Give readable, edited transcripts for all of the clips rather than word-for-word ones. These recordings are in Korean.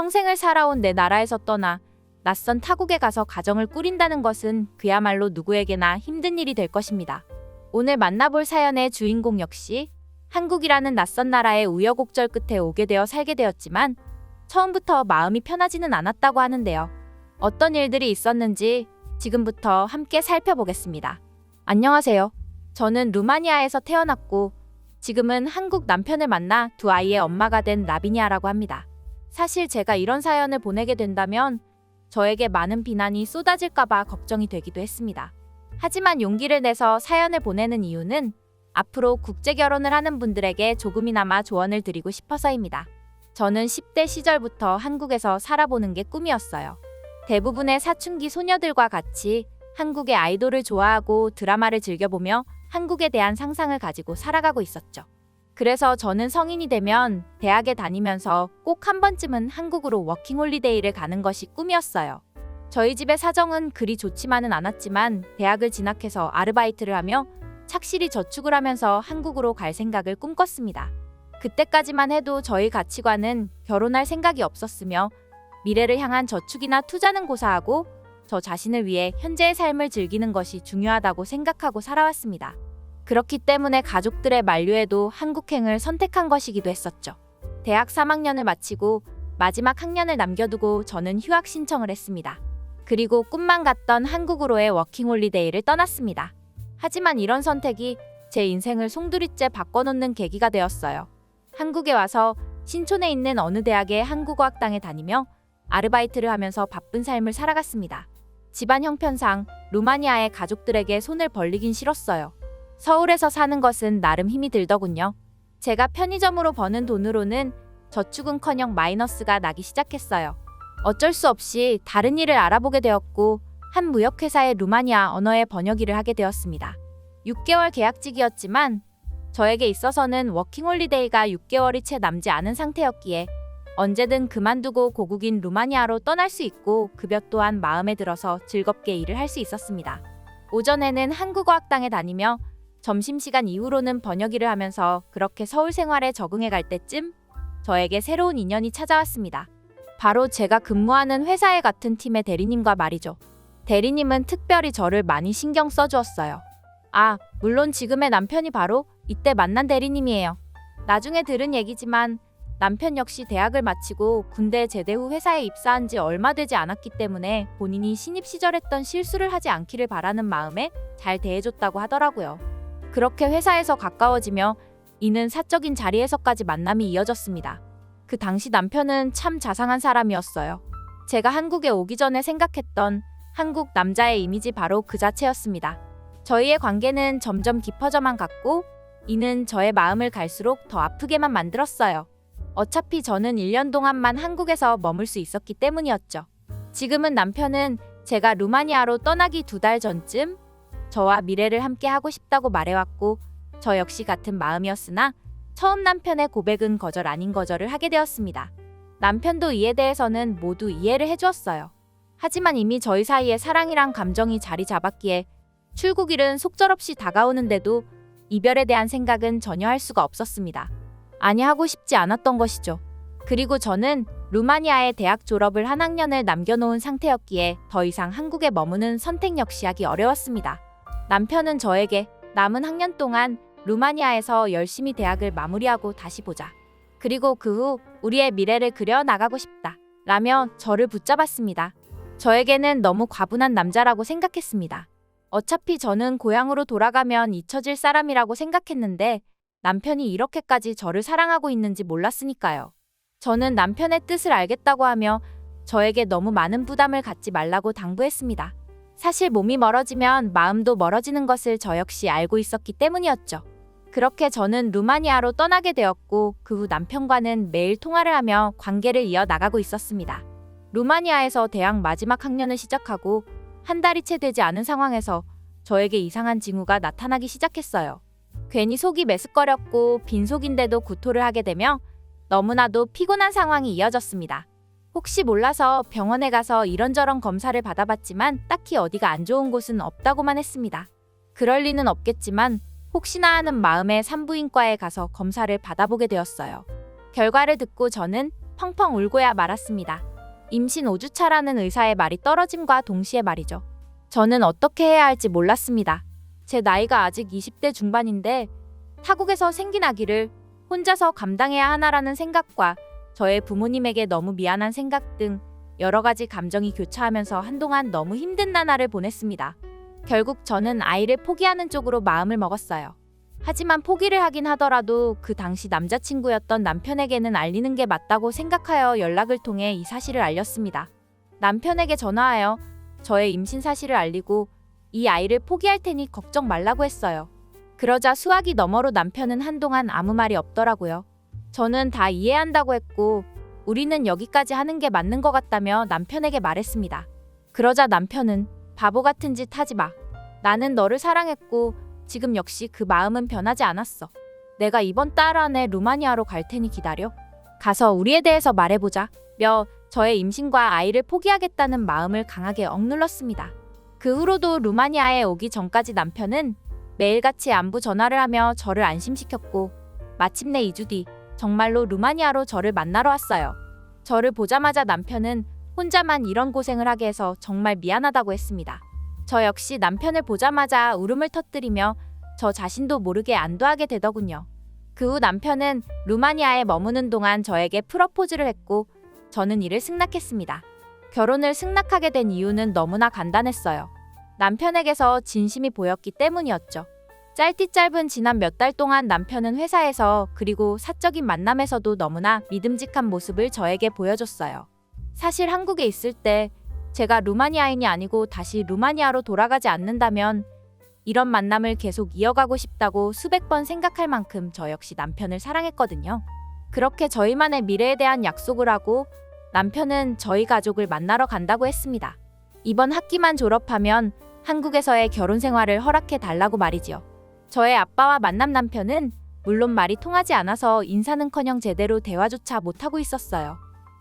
평생을 살아온 내 나라에서 떠나 낯선 타국에 가서 가정을 꾸린다는 것은 그야말로 누구에게나 힘든 일이 될 것입니다. 오늘 만나볼 사연의 주인공 역시 한국이라는 낯선 나라의 우여곡절 끝에 오게 되어 살게 되었지만 처음부터 마음이 편하지는 않았다고 하는데요. 어떤 일들이 있었는지 지금부터 함께 살펴보겠습니다. 안녕하세요. 저는 루마니아에서 태어났고 지금은 한국 남편을 만나 두 아이의 엄마가 된 라비니아라고 합니다. 사실 제가 이런 사연을 보내게 된다면 저에게 많은 비난이 쏟아질까봐 걱정이 되기도 했습니다. 하지만 용기를 내서 사연을 보내는 이유는 앞으로 국제 결혼을 하는 분들에게 조금이나마 조언을 드리고 싶어서입니다. 저는 10대 시절부터 한국에서 살아보는 게 꿈이었어요. 대부분의 사춘기 소녀들과 같이 한국의 아이돌을 좋아하고 드라마를 즐겨보며 한국에 대한 상상을 가지고 살아가고 있었죠. 그래서 저는 성인이 되면 대학에 다니면서 꼭 한 번쯤은 한국으로 워킹홀리데이를 가는 것이 꿈이었어요. 저희 집의 사정은 그리 좋지만은 않았지만 대학을 진학해서 아르바이트를 하며 착실히 저축을 하면서 한국으로 갈 생각을 꿈꿨습니다. 그때까지만 해도 저희 가치관은 결혼할 생각이 없었으며 미래를 향한 저축이나 투자는 고사하고 저 자신을 위해 현재의 삶을 즐기는 것이 중요하다고 생각하고 살아왔습니다. 그렇기 때문에 가족들의 만류에도 한국행을 선택한 것이기도 했었죠. 대학 3학년을 마치고 마지막 학년을 남겨두고 저는 휴학 신청을 했습니다. 그리고 꿈만 같던 한국으로의 워킹홀리데이를 떠났습니다. 하지만 이런 선택이 제 인생을 송두리째 바꿔놓는 계기가 되었어요. 한국에 와서 신촌에 있는 어느 대학의 한국어학당에 다니며 아르바이트를 하면서 바쁜 삶을 살아갔습니다. 집안 형편상 루마니아의 가족들에게 손을 벌리긴 싫었어요. 서울에서 사는 것은 나름 힘이 들더군요. 제가 편의점으로 버는 돈으로는 저축은커녕 마이너스가 나기 시작했어요. 어쩔 수 없이 다른 일을 알아보게 되었고 한 무역회사의 루마니아 언어의 번역 일을 하게 되었습니다. 6개월 계약직이었지만 저에게 있어서는 워킹홀리데이가 6개월이 채 남지 않은 상태였기에 언제든 그만두고 고국인 루마니아로 떠날 수 있고 급여 또한 마음에 들어서 즐겁게 일을 할 수 있었습니다. 오전에는 한국어학당에 다니며 점심시간 이후로는 번역 일을 하면서 그렇게 서울 생활에 적응해 갈 때쯤 저에게 새로운 인연이 찾아왔습니다. 바로 제가 근무하는 회사의 같은 팀의 대리님과 말이죠. 대리님은 특별히 저를 많이 신경 써주었어요. 물론 지금의 남편이 바로 이때 만난 대리님이에요. 나중에 들은 얘기지만 남편 역시 대학을 마치고 군대 제대 후 회사에 입사한 지 얼마 되지 않았기 때문에 본인이 신입 시절 했던 실수를 하지 않기를 바라는 마음에 잘 대해줬다고 하더라고요. 그렇게 회사에서 가까워지며 이는 사적인 자리에서까지 만남이 이어졌습니다. 그 당시 남편은 참 자상한 사람이었어요. 제가 한국에 오기 전에 생각했던 한국 남자의 이미지 바로 그 자체였습니다. 저희의 관계는 점점 깊어져만 갔고 이는 저의 마음을 갈수록 더 아프게만 만들었어요. 어차피 저는 1년 동안만 한국에서 머물 수 있었기 때문이었죠. 지금은 남편은 제가 루마니아로 떠나기 2달 전쯤 저와 미래를 함께 하고 싶다고 말해왔고 저 역시 같은 마음이었으나 처음 남편의 고백은 거절 아닌 거절을 하게 되었습니다. 남편도 이에 대해서는 모두 이해를 해주었어요. 하지만 이미 저희 사이에 사랑이란 감정이 자리 잡았기에 출국일은 속절없이 다가오는데도 이별에 대한 생각은 전혀 할 수가 없었습니다. 아니 하고 싶지 않았던 것이죠. 그리고 저는 루마니아의 대학 졸업을 한 학년을 남겨놓은 상태였기에 더 이상 한국에 머무는 선택 역시 하기 어려웠습니다. 남편은 저에게 남은 학년 동안 루마니아에서 열심히 대학을 마무리하고 다시 보자. 그리고 그 후 우리의 미래를 그려 나가고 싶다. 라며 저를 붙잡았습니다. 저에게는 너무 과분한 남자라고 생각했습니다. 어차피 저는 고향으로 돌아가면 잊혀질 사람이라고 생각했는데 남편이 이렇게까지 저를 사랑하고 있는지 몰랐으니까요. 저는 남편의 뜻을 알겠다고 하며 저에게 너무 많은 부담을 갖지 말라고 당부했습니다. 사실 몸이 멀어지면 마음도 멀어지는 것을 저 역시 알고 있었기 때문이었죠. 그렇게 저는 루마니아로 떠나게 되었고 그 후 남편과는 매일 통화를 하며 관계를 이어나가고 있었습니다. 루마니아에서 대학 마지막 학년을 시작하고 한 달이 채 되지 않은 상황에서 저에게 이상한 징후가 나타나기 시작했어요. 괜히 속이 메스꺼렸고 빈속인데도 구토를 하게 되며 너무나도 피곤한 상황이 이어졌습니다. 혹시 몰라서 병원에 가서 이런저런 검사를 받아봤지만 딱히 어디가 안 좋은 곳은 없다고만 했습니다. 그럴 리는 없겠지만 혹시나 하는 마음에 산부인과에 가서 검사를 받아보게 되었어요. 결과를 듣고 저는 펑펑 울고야 말았습니다. 임신 5주차라는 의사의 말이 떨어짐과 동시에 말이죠. 저는 어떻게 해야 할지 몰랐습니다. 제 나이가 아직 20대 중반인데 타국에서 생긴 아기를 혼자서 감당해야 하나라는 생각과 저의 부모님에게 너무 미안한 생각 등 여러 가지 감정이 교차하면서 한동안 너무 힘든 나날을 보냈습니다. 결국 저는 아이를 포기하는 쪽으로 마음을 먹었어요. 하지만 포기를 하긴 하더라도 그 당시 남자친구였던 남편에게는 알리는 게 맞다고 생각하여 연락을 통해 이 사실을 알렸습니다. 남편에게 전화하여 저의 임신 사실을 알리고 이 아이를 포기할 테니 걱정 말라고 했어요. 그러자 수화기 너머로 남편은 한동안 아무 말이 없더라고요. 저는 다 이해한다고 했고 우리는 여기까지 하는 게 맞는 것 같다며 남편에게 말했습니다. 그러자 남편은 바보 같은 짓 하지 마. 나는 너를 사랑했고 지금 역시 그 마음은 변하지 않았어. 내가 이번 달 안에 루마니아로 갈 테니 기다려. 가서 우리에 대해서 말해보자. 며 저의 임신과 아이를 포기하겠다는 마음을 강하게 억눌렀습니다. 그 후로도 루마니아에 오기 전까지 남편은 매일같이 안부 전화를 하며 저를 안심시켰고 마침내 2주 뒤 정말로 루마니아로 저를 만나러 왔어요. 저를 보자마자 남편은 혼자만 이런 고생을 하게 해서 정말 미안하다고 했습니다. 저 역시 남편을 보자마자 울음을 터뜨리며 저 자신도 모르게 안도하게 되더군요. 그 후 남편은 루마니아에 머무는 동안 저에게 프러포즈를 했고 저는 이를 승낙했습니다. 결혼을 승낙하게 된 이유는 너무나 간단했어요. 남편에게서 진심이 보였기 때문이었죠. 짧디 짧은 지난 몇 달 동안 남편은 회사에서 그리고 사적인 만남에서도 너무나 믿음직한 모습을 저에게 보여줬어요. 사실 한국에 있을 때 제가 루마니아인이 아니고 다시 루마니아로 돌아가지 않는다면 이런 만남을 계속 이어가고 싶다고 수백 번 생각할 만큼 저 역시 남편을 사랑했거든요. 그렇게 저희만의 미래에 대한 약속을 하고 남편은 저희 가족을 만나러 간다고 했습니다. 이번 학기만 졸업하면 한국에서의 결혼 생활을 허락해 달라고 말이지요. 저의 아빠와 만남 남편은 물론 말이 통하지 않아서 인사는커녕 제대로 대화조차 못하고 있었어요.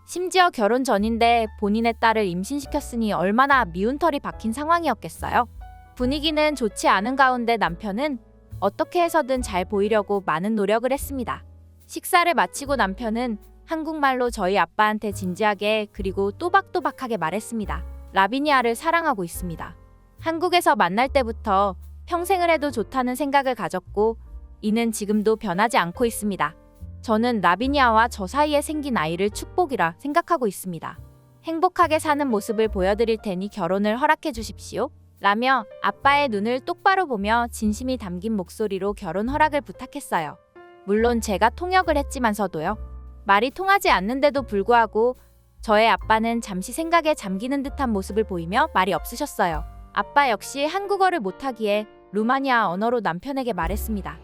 심지어 결혼 전인데 본인의 딸을 임신시켰으니 얼마나 미운 털이 박힌 상황이었겠어요. 분위기는 좋지 않은 가운데 남편은 어떻게 해서든 잘 보이려고 많은 노력을 했습니다. 식사를 마치고 남편은 한국말로 저희 아빠한테 진지하게 그리고 또박또박하게 말했습니다. 라비니아를 사랑하고 있습니다. 한국에서 만날 때부터 평생을 해도 좋다는 생각을 가졌고 이는 지금도 변하지 않고 있습니다. 저는 라비니아와 저 사이에 생긴 아이를 축복이라 생각하고 있습니다. 행복하게 사는 모습을 보여드릴 테니 결혼을 허락해 주십시오. 라며 아빠의 눈을 똑바로 보며 진심이 담긴 목소리로 결혼 허락을 부탁했어요. 물론 제가 통역을 했지만서도요. 말이 통하지 않는데도 불구하고 저의 아빠는 잠시 생각에 잠기는 듯한 모습을 보이며 말이 없으셨어요. 아빠 역시 한국어를 못하기에 루마니아 언어로 남편에게 말했습니다.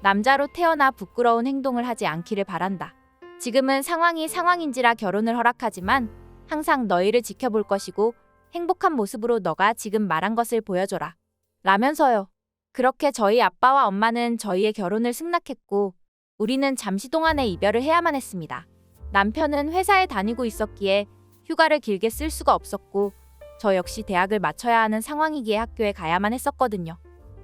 남자로 태어나 부끄러운 행동을 하지 않기를 바란다. 지금은 상황이 상황인지라 결혼을 허락하지만 항상 너희를 지켜볼 것이고 행복한 모습으로 너가 지금 말한 것을 보여줘라. 라면서요. 그렇게 저희 아빠와 엄마는 저희의 결혼을 승낙했고 우리는 잠시 동안의 이별을 해야만 했습니다. 남편은 회사에 다니고 있었기에 휴가를 길게 쓸 수가 없었고 저 역시 대학을 마쳐야 하는 상황이기에 학교에 가야만 했었거든요.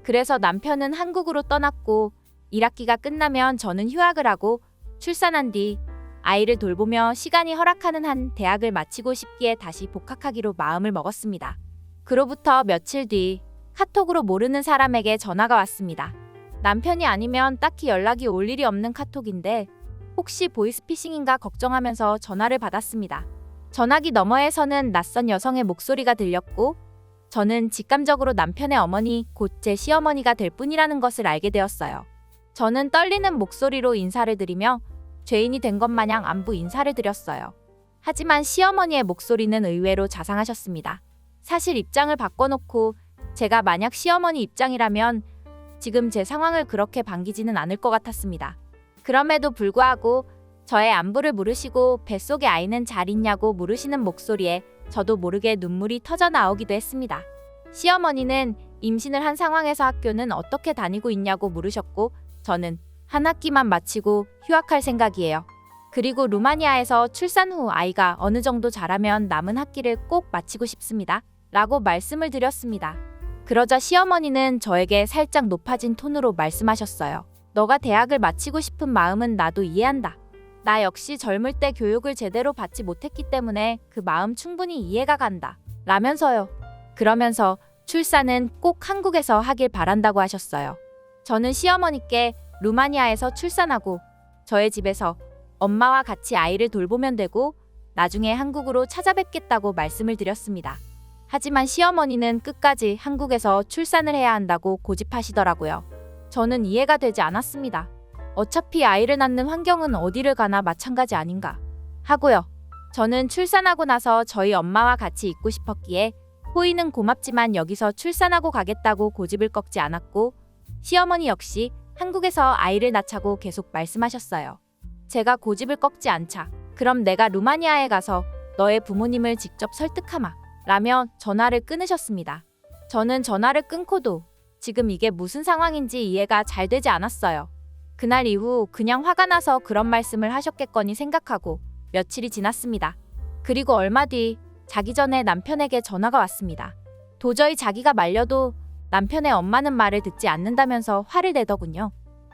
그래서 남편은 한국으로 떠났고 1학기가 끝나면 저는 휴학을 하고 출산한 뒤 아이를 돌보며 시간이 허락하는 한 대학을 마치고 싶기에 다시 복학하기로 마음을 먹었습니다. 그로부터 며칠 뒤 카톡으로 모르는 사람에게 전화가 왔습니다. 남편이 아니면 딱히 연락이 올 일이 없는 카톡인데 혹시 보이스피싱인가 걱정하면서 전화를 받았습니다. 전화기 너머에서는 낯선 여성의 목소리가 들렸고 저는 직감적으로 남편의 어머니 곧 제 시어머니가 될 뿐이라는 것을 알게 되었어요. 저는 떨리는 목소리로 인사를 드리며 죄인이 된 것 마냥 안부 인사를 드렸어요. 하지만 시어머니의 목소리는 의외로 자상하셨습니다. 사실 입장을 바꿔놓고 제가 만약 시어머니 입장이라면 지금 제 상황을 그렇게 반기지는 않을 것 같았습니다. 그럼에도 불구하고 저의 안부를 물으시고 뱃속의 아이는 잘 있냐고 물으시는 목소리에 저도 모르게 눈물이 터져 나오기도 했습니다. 시어머니는 임신을 한 상황에서 학교는 어떻게 다니고 있냐고 물으셨고 저는 한 학기만 마치고 휴학할 생각이에요. 그리고 루마니아에서 출산 후 아이가 어느 정도 자라면 남은 학기를 꼭 마치고 싶습니다. 라고 말씀을 드렸습니다. 그러자 시어머니는 저에게 살짝 높아진 톤으로 말씀하셨어요. 너가 대학을 마치고 싶은 마음은 나도 이해한다. 나 역시 젊을 때 교육을 제대로 받지 못했기 때문에 그 마음 충분히 이해가 간다. 라면서요. 그러면서 출산은 꼭 한국에서 하길 바란다고 하셨어요. 저는 시어머니께 루마니아에서 출산하고 저의 집에서 엄마와 같이 아이를 돌보면 되고 나중에 한국으로 찾아뵙겠다고 말씀을 드렸습니다. 하지만 시어머니는 끝까지 한국에서 출산을 해야 한다고 고집하시더라고요. 저는 이해가 되지 않았습니다. 어차피 아이를 낳는 환경은 어디를 가나 마찬가지 아닌가 하고요. 저는 출산하고 나서 저희 엄마와 같이 있고 싶었기에 호의는 고맙지만 여기서 출산하고 가겠다고 고집을 꺾지 않았고 시어머니 역시 한국에서 아이를 낳자고 계속 말씀하셨어요. 제가 고집을 꺾지 않자 그럼 내가 루마니아에 가서 너의 부모님을 직접 설득하마 라며 전화를 끊으셨습니다. 저는 전화를 끊고도 지금 이게 무슨 상황인지 이해가 잘 되지 않았어요. 그날 이후 그냥 화가 나서 그런 말씀을 하셨겠거니 생각하고 며칠이 지났습니다. 그리고 얼마 뒤 자기 전에 남편에게 전화가 왔습니다. 도저히 자기가 말려도 남편의 엄마는 말을 듣지 않는다면서 화를 내더군요.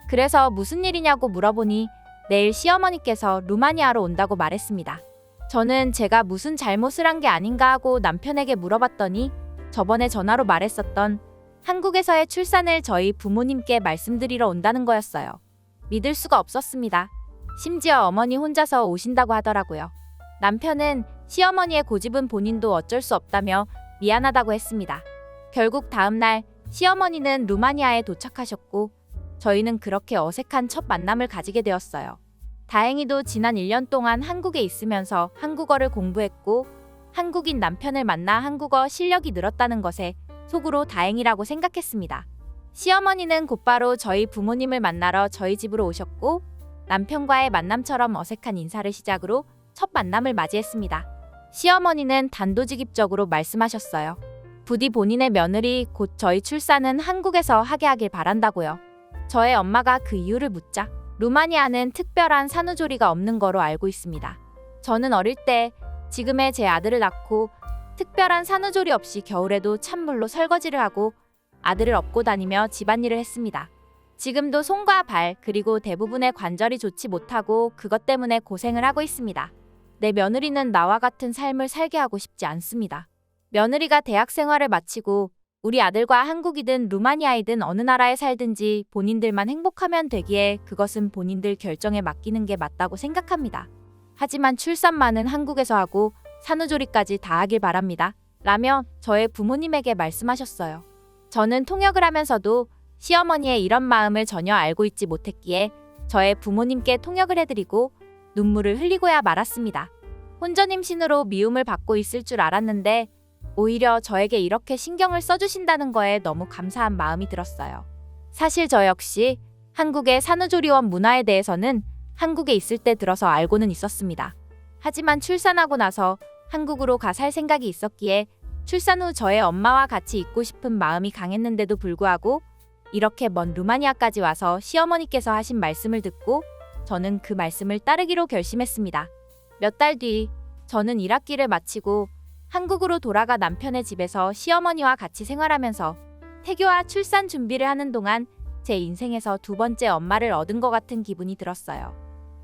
그래서 무슨 일이냐고 물어보니 내일 시어머니께서 루마니아로 온다고 말했습니다. 저는 제가 무슨 잘못을 한 게 아닌가 하고 남편에게 물어봤더니 저번에 전화로 말했었던 한국에서의 출산을 저희 부모님께 말씀드리러 온다는 거였어요. 믿을 수가 없었습니다. 심지어 어머니 혼자서 오신다고 하더라고요. 남편은 시어머니의 고집은 본인도 어쩔 수 없다며 미안하다고 했습니다. 결국 다음날 시어머니는 루마니아에 도착하셨고 저희는 그렇게 어색한 첫 만남을 가지게 되었어요. 다행히도 지난 1년 동안 한국에 있으면서 한국어를 공부했고 한국인 남편을 만나 한국어 실력이 늘었다는 것에 속으로 다행이라고 생각했습니다. 시어머니는 곧바로 저희 부모님을 만나러 저희 집으로 오셨고 남편과의 만남처럼 어색한 인사를 시작으로 첫 만남을 맞이했습니다. 시어머니는 단도직입적으로 말씀하셨어요. 부디 본인의 며느리 곧 저희 출산은 한국에서 하게 하길 바란다고요. 저의 엄마가 그 이유를 묻자 루마니아는 특별한 산후조리가 없는 거로 알고 있습니다. 저는 어릴 때 지금의 제 아들을 낳고 특별한 산후조리 없이 겨울에도 찬물로 설거지를 하고 아들을 업고 다니며 집안일을 했습니다. 지금도 손과 발 그리고 대부분의 관절이 좋지 못하고 그것 때문에 고생을 하고 있습니다. 내 며느리는 나와 같은 삶을 살게 하고 싶지 않습니다. 며느리가 대학 생활을 마치고 우리 아들과 한국이든 루마니아이든 어느 나라에 살든지 본인들만 행복하면 되기에 그것은 본인들 결정에 맡기는 게 맞다고 생각합니다. 하지만 출산만은 한국에서 하고 산후조리까지 다 하길 바랍니다. 라며 저의 부모님에게 말씀하셨어요. 저는 통역을 하면서도 시어머니의 이런 마음을 전혀 알고 있지 못했기에 저의 부모님께 통역을 해드리고 눈물을 흘리고야 말았습니다. 혼전 임신으로 미움을 받고 있을 줄 알았는데 오히려 저에게 이렇게 신경을 써주신다는 거에 너무 감사한 마음이 들었어요. 사실 저 역시 한국의 산후조리원 문화에 대해서는 한국에 있을 때 들어서 알고는 있었습니다. 하지만 출산하고 나서 한국으로 가 살 생각이 있었기에 출산 후 저의 엄마와 같이 있고 싶은 마음이 강했는데도 불구하고 이렇게 먼 루마니아까지 와서 시어머니께서 하신 말씀을 듣고 저는 그 말씀을 따르기로 결심했습니다. 몇 달 뒤 저는 1학기를 마치고 한국으로 돌아가 남편의 집에서 시어머니와 같이 생활하면서 태교와 출산 준비를 하는 동안 제 인생에서 두 번째 엄마를 얻은 것 같은 기분이 들었어요.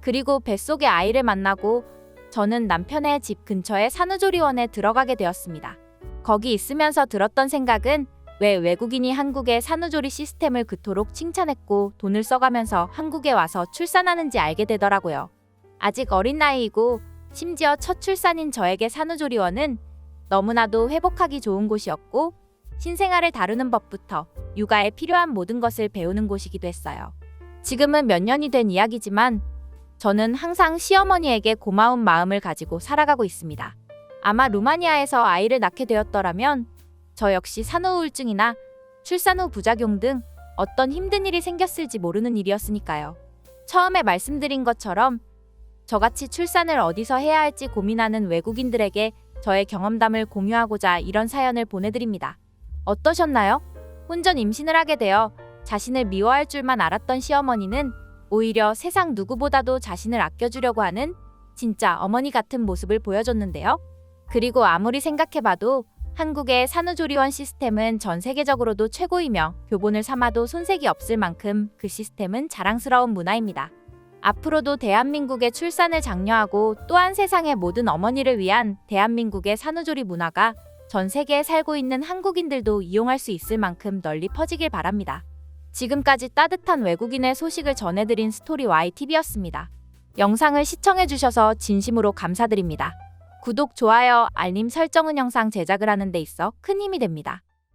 그리고 뱃속의 아이를 만나고 저는 남편의 집 근처의 산후조리원에 들어가게 되었습니다. 거기 있으면서 들었던 생각은 왜 외국인이 한국의 산후조리 시스템을 그토록 칭찬했고 돈을 써가면서 한국에 와서 출산하는지 알게 되더라고요. 아직 어린 나이이고 심지어 첫 출산인 저에게 산후조리원은 너무나도 회복하기 좋은 곳이었고 신생아를 다루는 법부터 육아에 필요한 모든 것을 배우는 곳이기도 했어요. 지금은 몇 년이 된 이야기지만 저는 항상 시어머니에게 고마운 마음을 가지고 살아가고 있습니다. 아마 루마니아에서 아이를 낳게 되었더라면 저 역시 산후우울증이나 출산 후 부작용 등 어떤 힘든 일이 생겼을지 모르는 일이었으니까요. 처음에 말씀드린 것처럼 저같이 출산을 어디서 해야 할지 고민하는 외국인들에게 저의 경험담을 공유하고자 이런 사연을 보내드립니다. 어떠셨나요? 혼전 임신을 하게 되어 자신을 미워할 줄만 알았던 시어머니는 오히려 세상 누구보다도 자신을 아껴주려고 하는 진짜 어머니 같은 모습을 보여줬는데요. 그리고 아무리 생각해봐도 한국의 산후조리원 시스템은 전 세계적으로도 최고이며 교본을 삼아도 손색이 없을 만큼 그 시스템은 자랑스러운 문화입니다. 앞으로도 대한민국의 출산을 장려하고 또한 세상의 모든 어머니를 위한 대한민국의 산후조리 문화가 전 세계에 살고 있는 한국인들도 이용할 수 있을 만큼 널리 퍼지길 바랍니다. 지금까지 따뜻한 외국인의 소식을 전해드린 스토리 YTV였습니다. 영상을 시청해주셔서 진심으로 감사드립니다. 구독, 좋아요, 알림 설정은 영상 제작을 하는 데 있어 큰 힘이 됩니다.